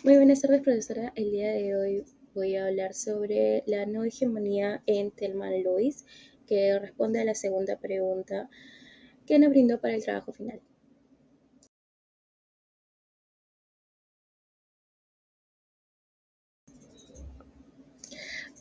Muy buenas tardes, profesora. El día de hoy voy a hablar sobre la no hegemonía en Thelma Lois, que responde a la segunda pregunta que nos brindó para el trabajo final.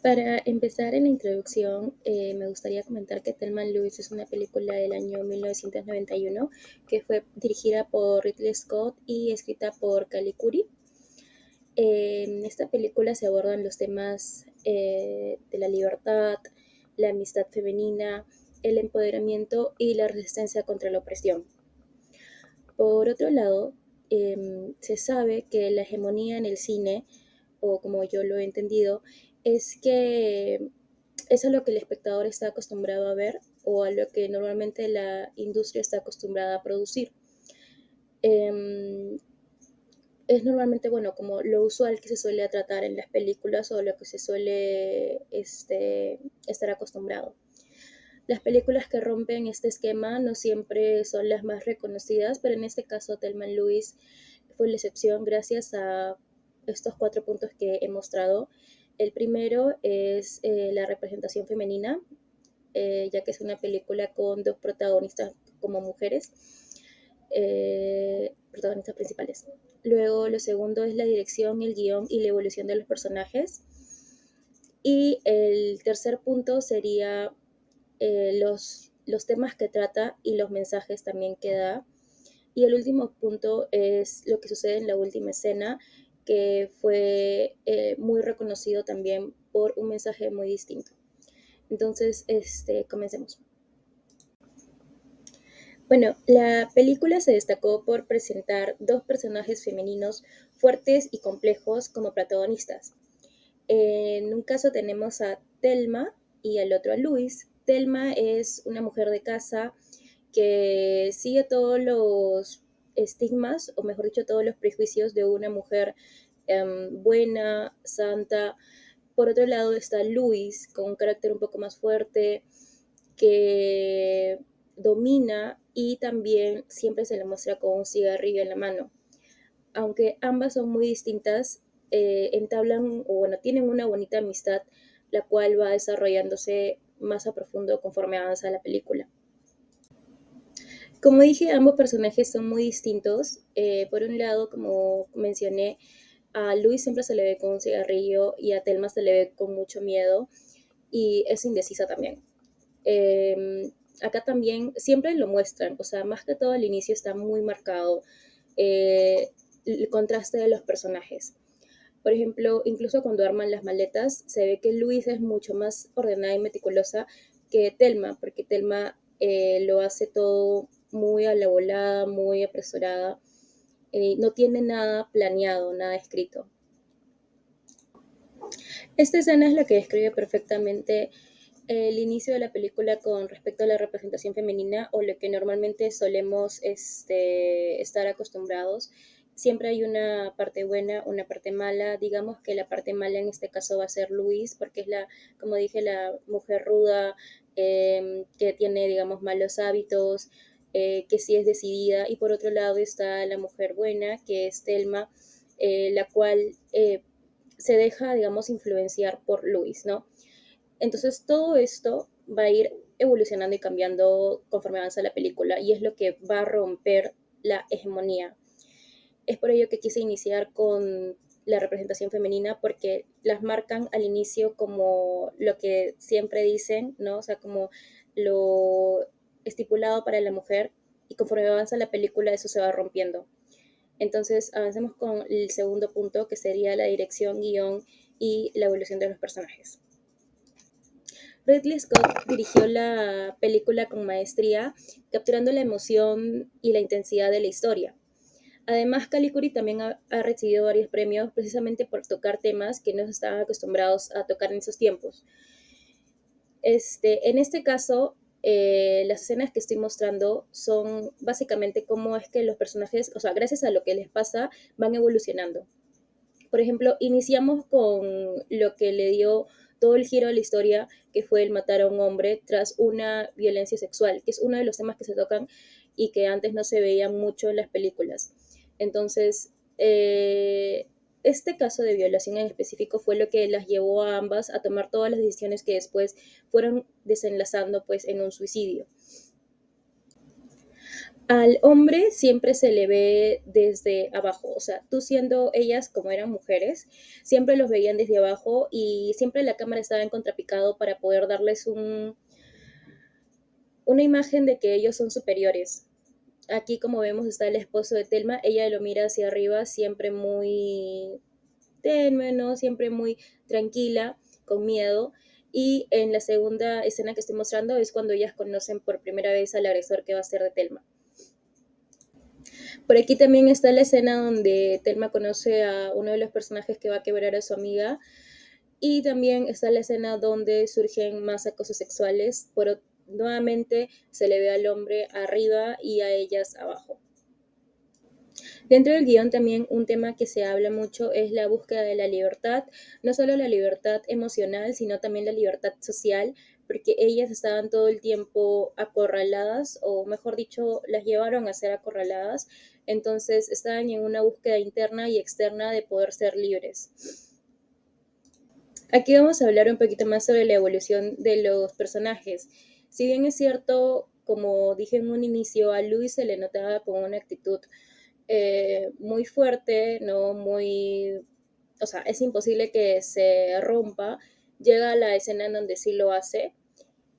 Para empezar en la introducción, me gustaría comentar que Thelma Lois es una película del año 1991 que fue dirigida por Ridley Scott y escrita por Callie Curry. En esta película se abordan los temas de la libertad, la amistad femenina, el empoderamiento y la resistencia contra la opresión. Por otro lado, se sabe que la hegemonía en el cine, o como yo lo he entendido, es que es a lo que el espectador está acostumbrado a ver o a lo que normalmente la industria está acostumbrada a producir. Em, es normalmente, bueno, como lo usual que se suele tratar en las películas o lo que se suele estar acostumbrado. Las películas que rompen este esquema no siempre son las más reconocidas, pero en este caso Thelma Lewis fue la excepción gracias a estos cuatro puntos que he mostrado. El primero es la representación femenina, ya que es una película con dos protagonistas como mujeres, protagonistas principales. Luego, lo segundo es la dirección, el guión y la evolución de los personajes. Y el tercer punto sería los temas que trata y los mensajes también que da. Y el último punto es lo que sucede en la última escena, que fue muy reconocido también por un mensaje muy distinto. Entonces, comencemos. Bueno, la película se destacó por presentar dos personajes femeninos fuertes y complejos como protagonistas. En un caso tenemos a Thelma y al otro a Luis. Thelma es una mujer de casa que sigue todos los estigmas, o mejor dicho, todos los prejuicios de una mujer buena, santa. Por otro lado está Luis, con un carácter un poco más fuerte, que domina y también siempre se le muestra con un cigarrillo en la mano. Aunque ambas son muy distintas, entablan o bueno, tienen una bonita amistad, la cual va desarrollándose más a profundo conforme avanza la película. Como dije, ambos personajes son muy distintos. Por un lado, como mencioné, a Luis siempre se le ve con un cigarrillo y a Thelma se le ve con mucho miedo y es indecisa también. Acá también siempre lo muestran, o sea, más que todo al inicio está muy marcado el contraste de los personajes. Por ejemplo, incluso cuando arman las maletas, se ve que Luis es mucho más ordenada y meticulosa que Thelma, porque Thelma lo hace todo muy a la volada, muy apresurada, no tiene nada planeado, nada escrito. Esta escena es la que describe perfectamente el inicio de la película con respecto a la representación femenina o lo que normalmente solemos estar acostumbrados. Siempre hay una parte buena, una parte mala. Digamos que la parte mala en este caso va a ser Luis, porque es la, como dije, la mujer ruda, que tiene, digamos, malos hábitos, que sí es decidida. Y por otro lado está la mujer buena, que es Thelma, la cual se deja, digamos, influenciar por Luis, ¿no? Entonces todo esto va a ir evolucionando y cambiando conforme avanza la película y es lo que va a romper la hegemonía. Es por ello que quise iniciar con la representación femenina porque las marcan al inicio como lo que siempre dicen, ¿no? O sea, como lo estipulado para la mujer y conforme avanza la película eso se va rompiendo. Entonces, avancemos con el segundo punto, que sería la dirección, guión y la evolución de los personajes. Ridley Scott dirigió la película con maestría, capturando la emoción y la intensidad de la historia. Además, Calicuri también ha recibido varios premios precisamente por tocar temas que no se estaban acostumbrados a tocar en esos tiempos. En este caso, las escenas que estoy mostrando son básicamente cómo es que los personajes, o sea, gracias a lo que les pasa, van evolucionando. Por ejemplo, iniciamos con lo que le dio todo el giro a la historia, que fue el matar a un hombre tras una violencia sexual, que es uno de los temas que se tocan y que antes no se veían mucho en las películas. Entonces, este caso de violación en específico fue lo que las llevó a ambas a tomar todas las decisiones que después fueron desenlazando pues en un suicidio. Al hombre siempre se le ve desde abajo, o sea, tú siendo ellas como eran mujeres, siempre los veían desde abajo y siempre la cámara estaba en contrapicado para poder darles una imagen de que ellos son superiores. Aquí, como vemos, está el esposo de Telma, ella lo mira hacia arriba, siempre muy tenue, ¿no? Siempre muy tranquila, con miedo. Y en la segunda escena que estoy mostrando es cuando ellas conocen por primera vez al agresor que va a ser de Telma. Por aquí también está la escena donde Telma conoce a uno de los personajes que va a quebrar a su amiga. Y también está la escena donde surgen más acosos sexuales. Nuevamente se le ve al hombre arriba y a ellas abajo. Dentro del guión también un tema que se habla mucho es la búsqueda de la libertad, no solo la libertad emocional, sino también la libertad social, porque ellas estaban todo el tiempo acorraladas, o mejor dicho, las llevaron a ser acorraladas, entonces estaban en una búsqueda interna y externa de poder ser libres. Aquí vamos a hablar un poquito más sobre la evolución de los personajes. Si bien es cierto, como dije en un inicio, a Luis se le notaba con una actitud muy fuerte, ¿no? Muy, o sea, es imposible que se rompa. Llega a la escena en donde sí lo hace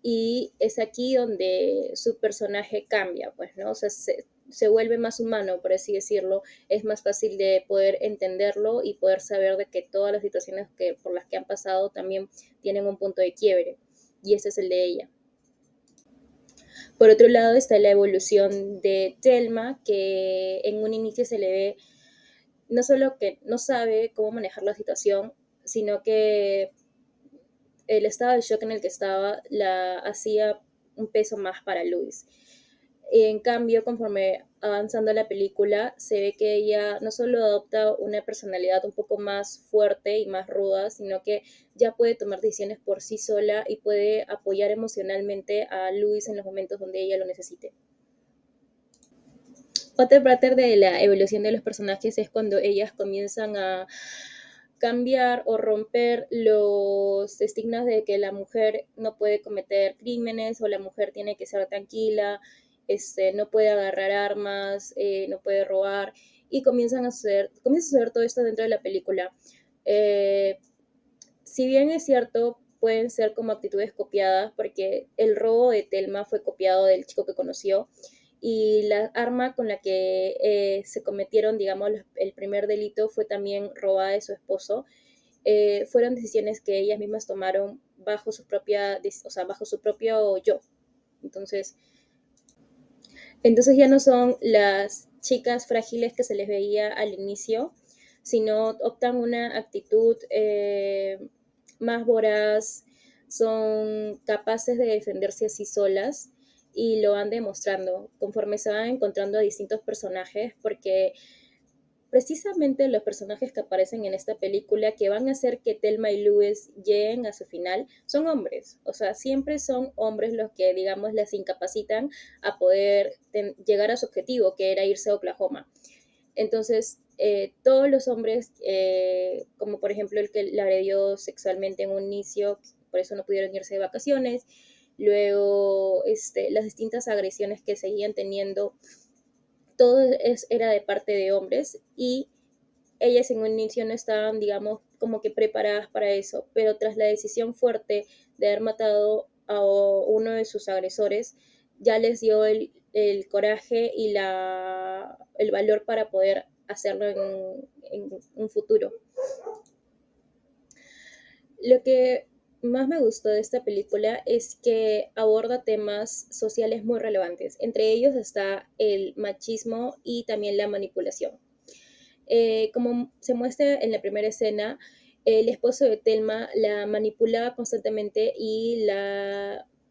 y es aquí donde su personaje cambia, pues, ¿no? O sea, se vuelve más humano, por así decirlo, es más fácil de poder entenderlo y poder saber de que todas las situaciones por las que han pasado también tienen un punto de quiebre, y ese es el de ella. Por otro lado está la evolución de Telma, que en un inicio se le ve no solo que no sabe cómo manejar la situación, sino que el estado de shock en el que estaba la hacía un peso más para Luis. En cambio, conforme avanzando la película, se ve que ella no solo adopta una personalidad un poco más fuerte y más ruda, sino que ya puede tomar decisiones por sí sola y puede apoyar emocionalmente a Luis en los momentos donde ella lo necesite. Otra parte de la evolución de los personajes es cuando ellas comienzan a cambiar o romper los estigmas de que la mujer no puede cometer crímenes o la mujer tiene que ser tranquila, no puede agarrar armas, no puede robar, y comienza a suceder todo esto dentro de la película. Eh, si bien es cierto, pueden ser como actitudes copiadas, porque el robo de Telma fue copiado del chico que conoció, y la arma con la que se cometieron, digamos, el primer delito fue también robada de su esposo. Fueron decisiones que ellas mismas tomaron o sea, bajo su propio yo. Entonces, entonces ya no son las chicas frágiles que se les veía al inicio, sino optan una actitud más voraz, son capaces de defenderse así solas y lo van demostrando conforme se van encontrando a distintos personajes, porque precisamente los personajes que aparecen en esta película que van a hacer que Thelma y Louis lleguen a su final son hombres, o sea, siempre son hombres los que, digamos, las incapacitan a poder llegar a su objetivo, que era irse a Oklahoma. Entonces, todos los hombres, como por ejemplo el que la agredió sexualmente en un inicio, por eso no pudieron irse de vacaciones, luego las distintas agresiones que seguían teniendo, todo era de parte de hombres y ellas en un inicio no estaban, digamos, como que preparadas para eso, pero tras la decisión fuerte de haber matado a uno de sus agresores, ya les dio el coraje y el valor para poder hacerlo en un futuro. Lo que más me gustó de esta película es que aborda temas sociales muy relevantes. Entre ellos está el machismo y también la manipulación. Como se muestra en la primera escena, el esposo de Telma la manipulaba constantemente y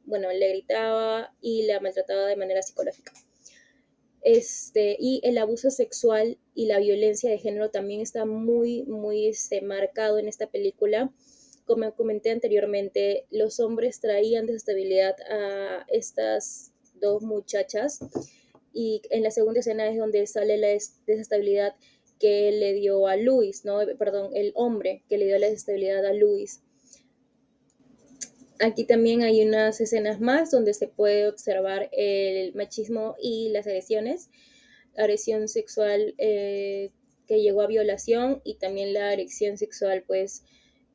bueno, le gritaba y la maltrataba de manera psicológica. Y el abuso sexual y la violencia de género también está muy, muy marcado en esta película. Como comenté anteriormente, los hombres traían desestabilidad a estas dos muchachas, y en la segunda escena es donde sale la desestabilidad que le dio a Luis, ¿no? Perdón, el hombre que le dio la estabilidad a Luis. Aquí también hay unas escenas más donde se puede observar el machismo y las agresiones, agresión sexual que llegó a violación y también la agresión sexual pues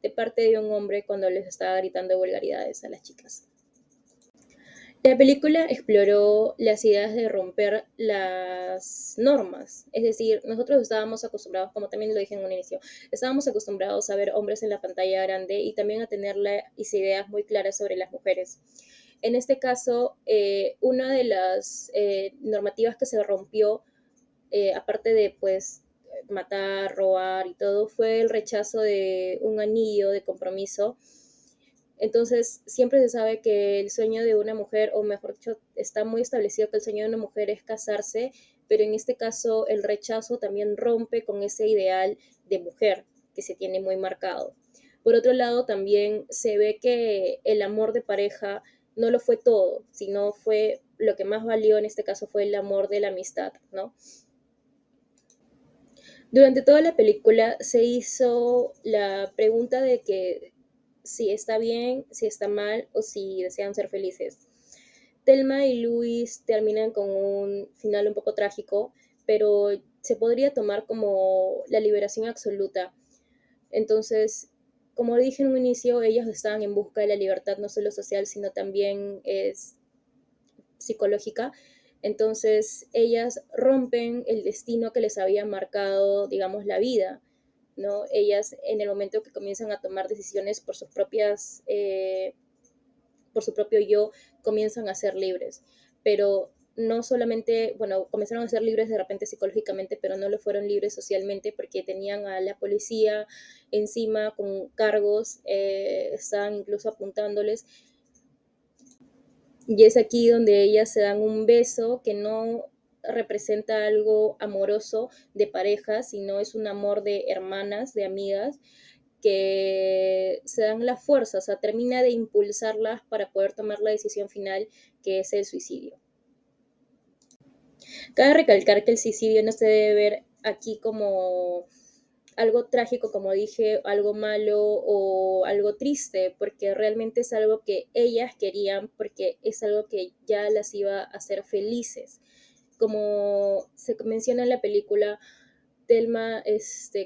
de parte de un hombre cuando les estaba gritando vulgaridades a las chicas. La película exploró las ideas de romper las normas, es decir, nosotros estábamos acostumbrados, como también lo dije en un inicio, estábamos acostumbrados a ver hombres en la pantalla grande y también a tener las ideas muy claras sobre las mujeres. En este caso, una de las normativas que se rompió, aparte de pues matar, robar y todo, fue el rechazo de un anillo de compromiso. Entonces, siempre se sabe que el sueño de una mujer, o mejor dicho, está muy establecido que el sueño de una mujer es casarse, pero en este caso el rechazo también rompe con ese ideal de mujer que se tiene muy marcado. Por otro lado, también se ve que el amor de pareja no lo fue todo, sino fue lo que más valió en este caso fue el amor de la amistad, ¿no? Durante toda la película se hizo la pregunta de que si está bien, si está mal o si desean ser felices. Telma y Luis terminan con un final un poco trágico, pero se podría tomar como la liberación absoluta. Entonces, como dije en un inicio, ellas estaban en busca de la libertad no solo social, sino también es psicológica. Entonces, ellas rompen el destino que les había marcado, digamos, la vida, ¿no? Ellas en el momento que comienzan a tomar decisiones por sus propias, por su propio yo, comienzan a ser libres. Pero no solamente, bueno, comenzaron a ser libres de repente psicológicamente, pero no lo fueron libres socialmente porque tenían a la policía encima con cargos, estaban incluso apuntándoles. Y es aquí donde ellas se dan un beso que no representa algo amoroso de pareja, sino es un amor de hermanas, de amigas, que se dan la fuerza, o sea, termina de impulsarlas para poder tomar la decisión final, que es el suicidio. Cabe recalcar que el suicidio no se debe ver aquí como algo trágico, como dije, algo malo o algo triste, porque realmente es algo que ellas querían, porque es algo que ya las iba a hacer felices. Como se menciona en la película, Telma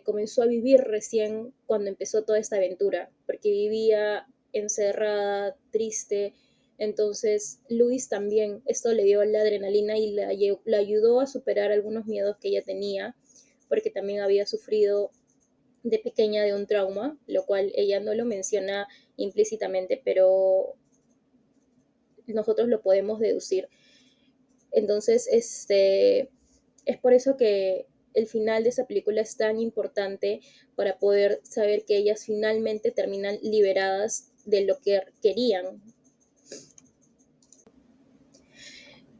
comenzó a vivir recién cuando empezó toda esta aventura, porque vivía encerrada, triste. Entonces, Luis también, esto le dio la adrenalina y la ayudó a superar algunos miedos que ella tenía, porque también había sufrido de pequeña de un trauma, lo cual ella no lo menciona implícitamente, pero nosotros lo podemos deducir. Entonces, es por eso que el final de esa película es tan importante para poder saber que ellas finalmente terminan liberadas de lo que querían.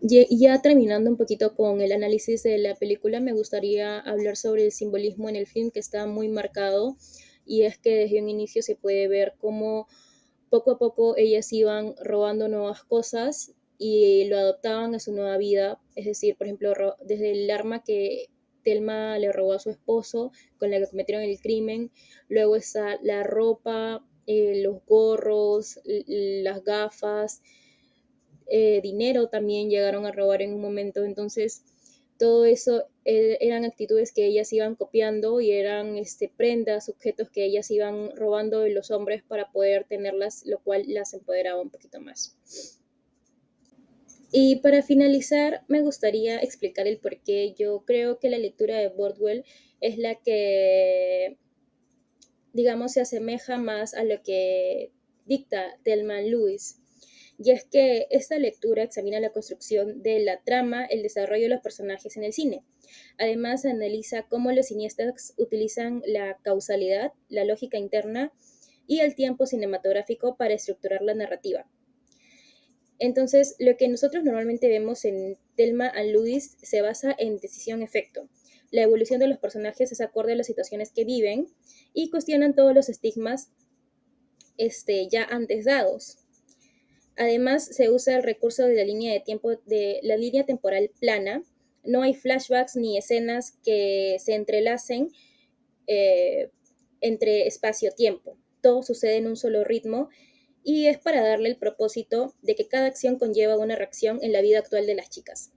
Y ya terminando un poquito con el análisis de la película, me gustaría hablar sobre el simbolismo en el film que está muy marcado, y es que desde un inicio se puede ver cómo poco a poco ellas iban robando nuevas cosas y lo adoptaban a su nueva vida. Es decir, por ejemplo, desde el arma que Telma le robó a su esposo, con la que cometieron el crimen, luego está la ropa, los gorros, las gafas, dinero también llegaron a robar en un momento. Entonces, todo eso eran actitudes que ellas iban copiando y eran prendas, objetos que ellas iban robando de los hombres para poder tenerlas, lo cual las empoderaba un poquito más. Y para finalizar, me gustaría explicar el por qué yo creo que la lectura de Bordwell es la que, digamos, se asemeja más a lo que dicta Thelma Lewis. Y es que esta lectura examina la construcción de la trama, el desarrollo de los personajes en el cine. Además, analiza cómo los cineastas utilizan la causalidad, la lógica interna y el tiempo cinematográfico para estructurar la narrativa. Entonces, lo que nosotros normalmente vemos en Thelma and Louise se basa en decisión-efecto. La evolución de los personajes es acorde a las situaciones que viven y cuestionan todos los estigmas ya antes dados. Además, se usa el recurso de la línea de tiempo de la línea temporal plana No hay flashbacks ni escenas que se entrelacen eh, entre espacio-tiempo. Todo sucede en un solo ritmo y es para darle el propósito de que cada acción conlleva una reacción en la vida actual de las chicas.